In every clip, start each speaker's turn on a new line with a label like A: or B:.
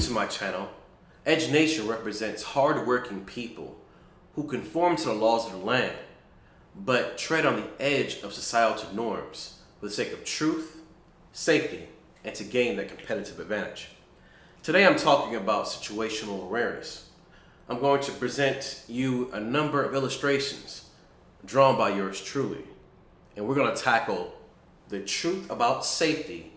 A: to my channel, Edge Nation represents hard-working people who conform to the laws of the land, but tread on the edge of societal norms for the sake of truth, safety, and to gain that competitive advantage. Today I'm talking about situational awareness. I'm going to present you a number of illustrations drawn by yours truly, and we're going to tackle the truth about safety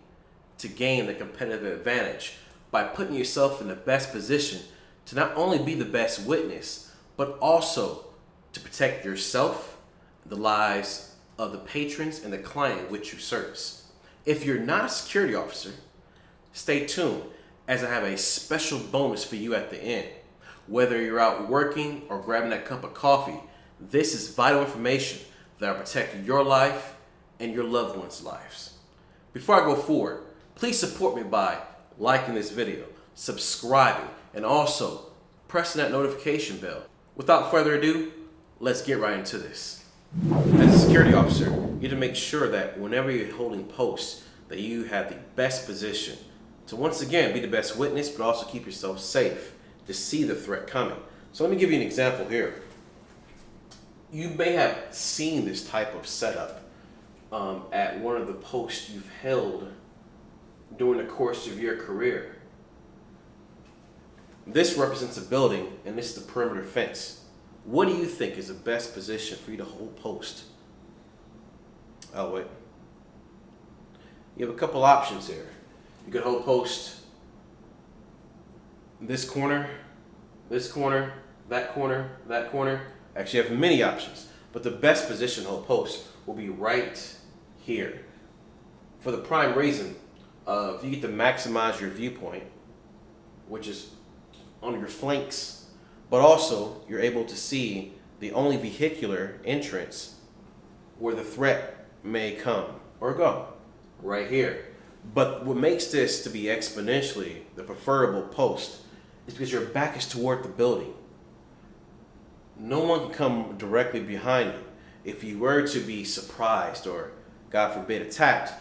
A: to gain the competitive advantage by putting yourself in the best position to not only be the best witness, but also to protect yourself, the lives of the patrons and the client which you service. If you're not a security officer, stay tuned as I have a special bonus for you at the end. Whether you're out working or grabbing that cup of coffee, this is vital information that will protect your life and your loved ones' lives. Before I go forward, please support me by liking this video, subscribing, and also pressing that notification bell. Without further ado, let's get right into this. As a security officer, you need to make sure that whenever you're holding posts, that you have the best position to once again be the best witness, but also keep yourself safe to see the threat coming. So let me give you an example here. You may have seen this type of setup at one of the posts you've held during the course of your career. This represents a building, and this is the perimeter fence. What do you think is the best position for you to hold post? Oh, wait. You have a couple options here. You could hold post this corner, that corner, that corner. Actually, you have many options, but the best position to hold post will be right here. For the prime reason of you get to maximize your viewpoint, which is on your flanks, but also you're able to see the only vehicular entrance where the threat may come or go, right here. But what makes this to be exponentially the preferable post is because your back is toward the building. No one can come directly behind you. If you were to be surprised or, God forbid, attacked,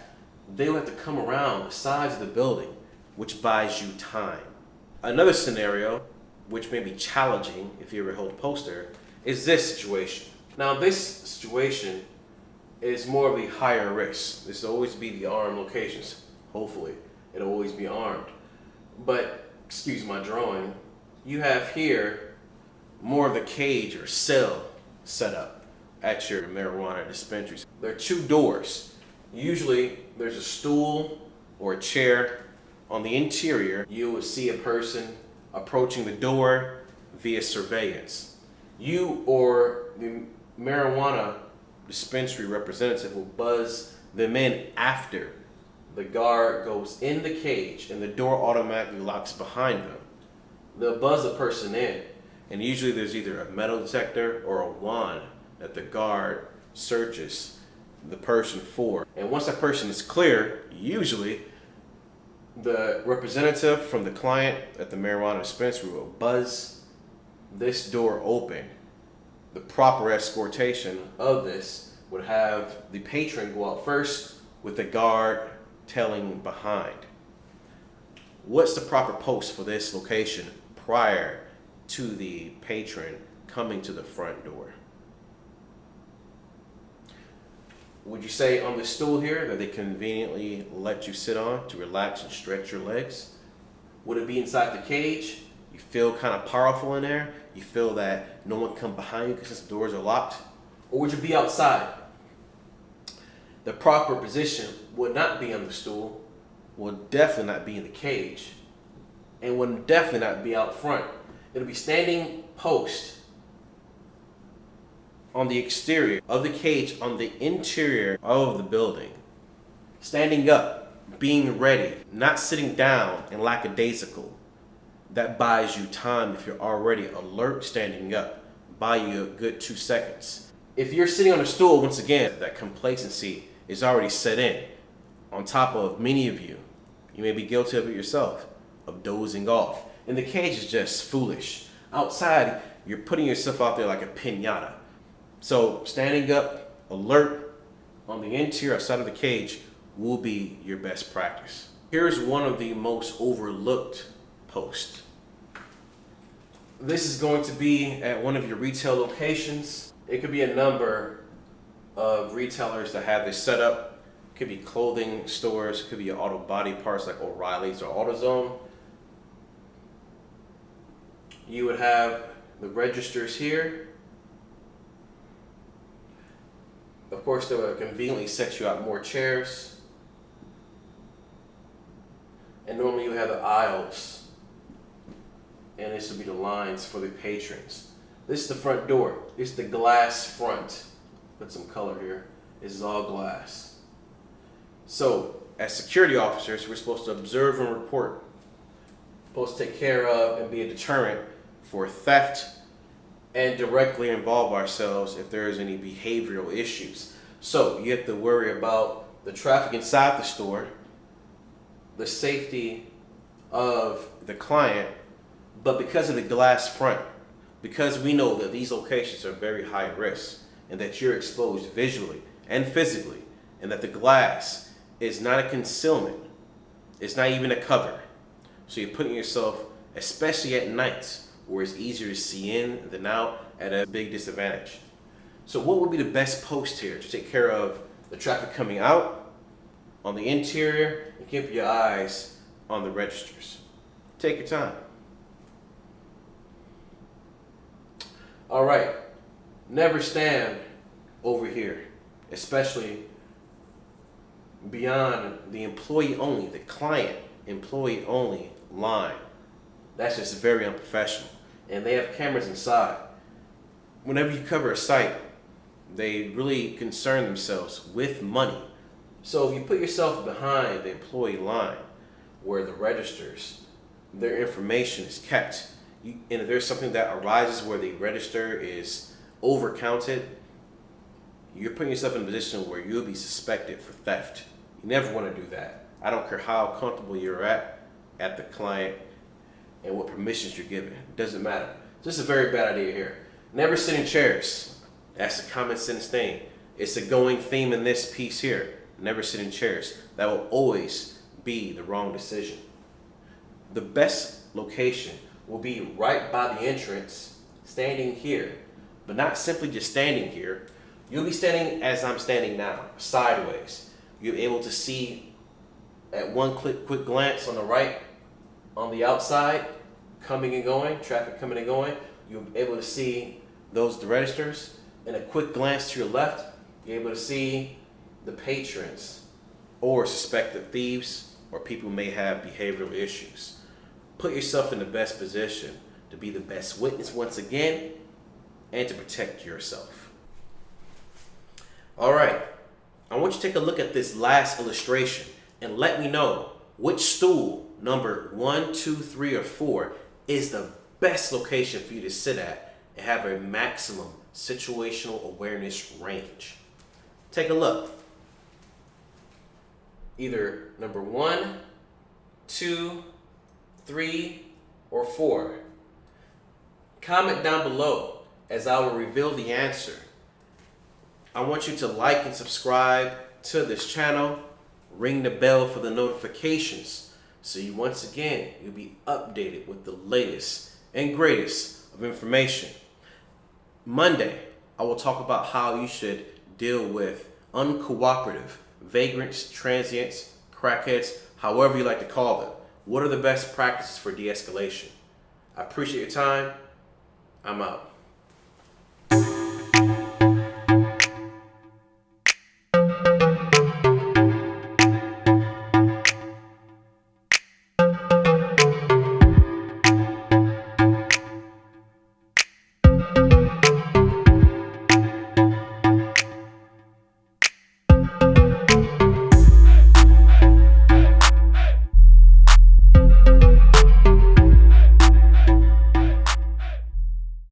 A: they would have to come around the sides of the building, which buys you time. Another scenario, which may be challenging if you ever hold a poster, is this situation. Now, this situation is more of a higher risk. This will always be the armed locations. Hopefully, it'll always be armed. But, excuse my drawing, you have here more of the cage or cell set up at your marijuana dispensaries. There are two doors. Usually, there's a stool or a chair. On the interior, you will see a person approaching the door via surveillance. You or the marijuana dispensary representative will buzz them in after the guard goes in the cage and the door automatically locks behind them. They'll buzz the person in, and usually there's either a metal detector or a wand that the guard searches the person for. And once that person is clear, usually the representative from the client at the marijuana dispensary will buzz this door open. The proper escortation of this would have the patron go out first with the guard tailing behind. What's the proper post for this location prior to the patron coming to the front door? Would you say on the stool here that they conveniently let you sit on to relax and stretch your legs? Would it be inside the cage? You feel kind of powerful in there? You feel that no one can come behind you because the doors are locked? Or would you be outside? The proper position would not be on the stool, would definitely not be in the cage, and would definitely not be out front. It'll be standing post on the exterior of the cage, on the interior of the building. Standing up, being ready, not sitting down and lackadaisical. That buys you time if you're already alert standing up. Buy you a good 2 seconds. If you're sitting on a stool, once again, that complacency is already set in. On top of many of you, you may be guilty of it yourself, of dozing off. And the cage is just foolish. Outside, you're putting yourself out there like a piñata. So standing up, alert, on the interior side of the cage will be your best practice. Here's one of the most overlooked post. This is going to be at one of your retail locations. It could be a number of retailers that have this set up. It could be clothing stores, it could be auto body parts like O'Reilly's or AutoZone. You would have the registers here. Of course, they will conveniently set you out more chairs. And normally you have the aisles. And this will be the lines for the patrons. This is the front door. It's the glass front. Put some color here. This is all glass. So, as security officers, we're supposed to observe and report. Supposed to take care of and be a deterrent for theft and directly involve ourselves if there is any behavioral issues. So you have to worry about the traffic inside the store, the safety of the client, but because of the glass front, because we know that these locations are very high risk and that you're exposed visually and physically, and that the glass is not a concealment, it's not even a cover. So you're putting yourself, especially at nights, where it's easier to see in than out, at a big disadvantage. So what would be the best post here to take care of the traffic coming out, on the interior, and keep your eyes on the registers? Take your time. All right, never stand over here, especially beyond the employee only, the client employee only line. That's just very unprofessional. And they have cameras inside. Whenever you cover a site, they really concern themselves with money. So if you put yourself behind the employee line where the registers, their information is kept, and if there's something that arises where the register is overcounted, you're putting yourself in a position where you'll be suspected for theft. You never want to do that. I don't care how comfortable you're at the client and what permissions you're given. It doesn't matter. This is a very bad idea here. Never sit in chairs. That's a common sense thing. It's a going theme in this piece here. Never sit in chairs. That will always be the wrong decision. The best location will be right by the entrance, standing here. But not simply just standing here. You'll be standing as I'm standing now, sideways. You'll be able to see at one quick glance on the right, on the outside, coming and going, traffic coming and going. You'll be able to see the registers. And a quick glance to your left, you're able to see the patrons or suspected thieves or people who may have behavioral issues. Put yourself in the best position to be the best witness once again and to protect yourself. All right, I want you to take a look at this last illustration and let me know which stool, number 1, 2, 3, or 4, is the best location for you to sit at and have a maximum situational awareness range. Take a look. Either number 1, 2, 3, or 4. Comment down below as I will reveal the answer. I want you to like and subscribe to this channel. Ring the bell for the notifications so you once again you'll be updated with the latest and greatest of information. Monday, I will talk about how you should deal with uncooperative vagrants, transients, crackheads, however you like to call them. What are the best practices for de-escalation? I appreciate your time. I'm out.